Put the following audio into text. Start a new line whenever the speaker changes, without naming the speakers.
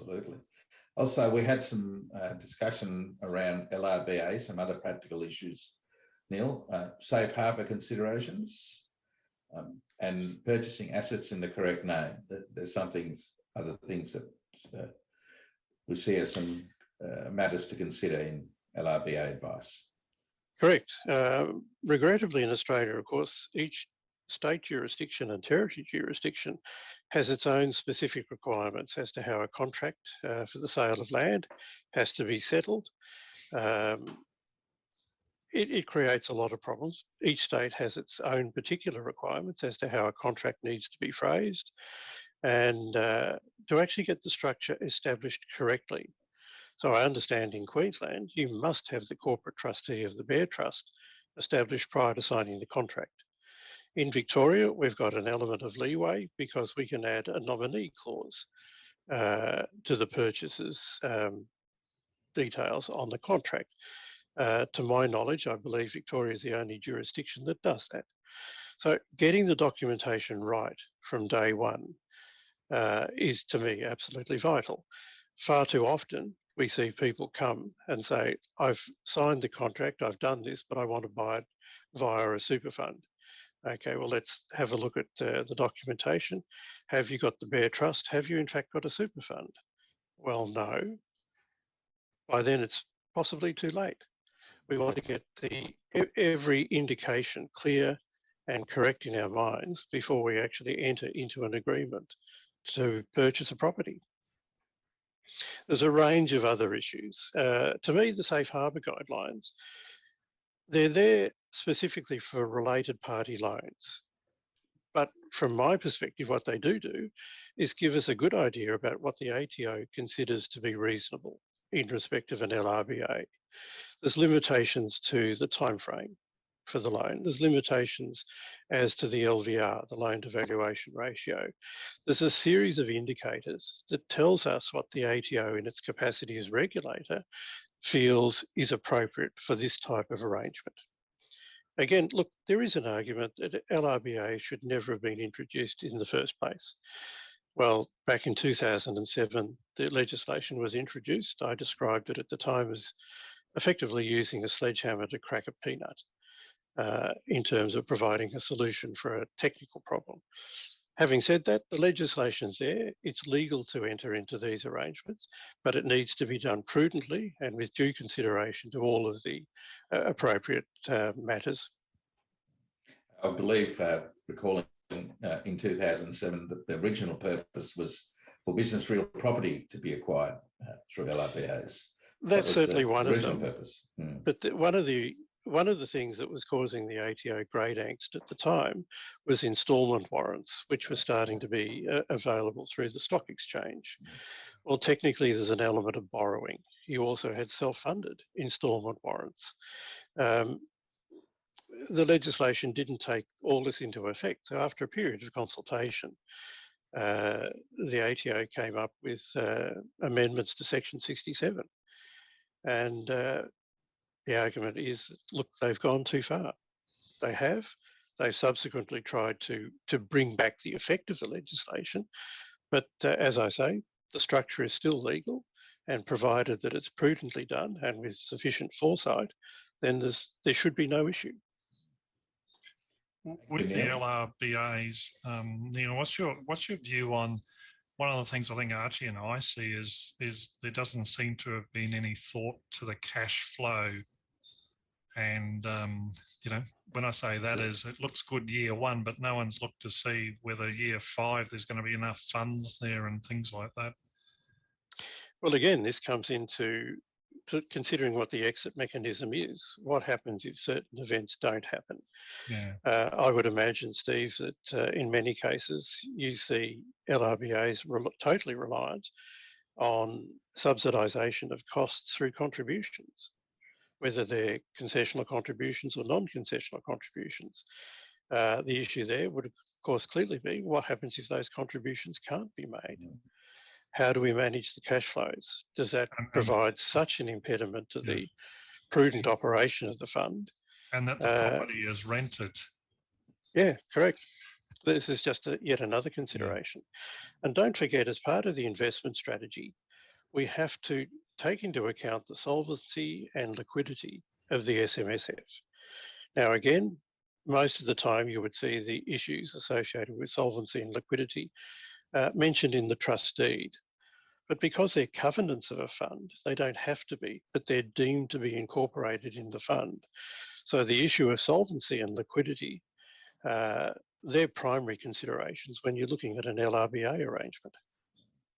Absolutely. Also, we had some discussion around LRBA, some other practical issues, Neil, safe harbour considerations, and purchasing assets in the correct name. There's other things that we see as some matters to consider in LRBA advice.
Correct. Regrettably, in Australia, of course, each state jurisdiction and territory jurisdiction has its own specific requirements as to how a contract for the sale of land has to be settled. It creates a lot of problems. Each state has its own particular requirements as to how a contract needs to be phrased, and to actually get the structure established correctly. So I understand in Queensland, you must have the corporate trustee of the Bear Trust established prior to signing the contract. In Victoria, we've got an element of leeway because we can add a nominee clause to the purchaser's details on the contract. To my knowledge, I believe Victoria is the only jurisdiction that does that. So getting the documentation right from day one is, to me, absolutely vital. Far too often, we see people come and say, I've signed the contract, I've done this, but I want to buy it via a super fund. Okay, well, let's have a look at the documentation. Have you got the Bear Trust? Have you, in fact, got a super fund? Well, no. By then, it's possibly too late. We want to get every indication clear and correct in our minds before we actually enter into an agreement to purchase a property. There's a range of other issues. To me, the safe harbour guidelines, they're there specifically for related party loans. But from my perspective, what they do is give us a good idea about what the ATO considers to be reasonable in respect of an LRBA. There's limitations to the time frame for the loan. There's limitations as to the LVR, the loan to valuation ratio. There's a series of indicators that tells us what the ATO in its capacity as regulator feels is appropriate for this type of arrangement. Again, look, there is an argument that LRBA should never have been introduced in the first place. Well, back in 2007, the legislation was introduced. I described it at the time as effectively using a sledgehammer to crack a peanut in terms of providing a solution for a technical problem. Having said that, the legislation's there. It's legal to enter into these arrangements, but it needs to be done prudently and with due consideration to all of the appropriate matters.
I believe, recalling in 2007, that the original purpose was for business real property to be acquired through LRBAs.
That's certainly one of them.
Purpose.
But one of the things that was causing the ATO great angst at the time was instalment warrants, which were starting to be available through the stock exchange. Well, technically, there's an element of borrowing. You also had self-funded instalment warrants. The legislation didn't take all this into effect. So after a period of consultation, the ATO came up with amendments to Section 67. And the argument is, look, they've gone too far. They have. They've subsequently tried to bring back the effect of the legislation. But as I say, the structure is still legal, and provided that it's prudently done and with sufficient foresight, then there should be no issue.
With the LRBAs, Neil, what's your view on one of the things I think Archie and I see is there doesn't seem to have been any thought to the cash flow. And, when I say that is, it looks good year one, but no one's looked to see whether year 5 there's going to be enough funds there and things like that.
Well, again, this comes into considering what the exit mechanism is. What happens if certain events don't happen?
Yeah.
I would imagine, Steve, that in many cases you see LRBAs totally reliant on subsidisation of costs through contributions, whether they're concessional contributions or non-concessional contributions. The issue there would, of course, clearly be what happens if those contributions can't be made? How do we manage the cash flows? Does that provide such an impediment to the prudent operation of the fund?
And that the property is rented.
Yeah, correct. This is just yet another consideration. And don't forget, as part of the investment strategy, we have to take into account the solvency and liquidity of the SMSF. Now, again, most of the time you would see the issues associated with solvency and liquidity mentioned in the trust deed. But because they're covenants of a fund, they don't have to be, but they're deemed to be incorporated in the fund. So the issue of solvency and liquidity, they're primary considerations when you're looking at an LRBA arrangement.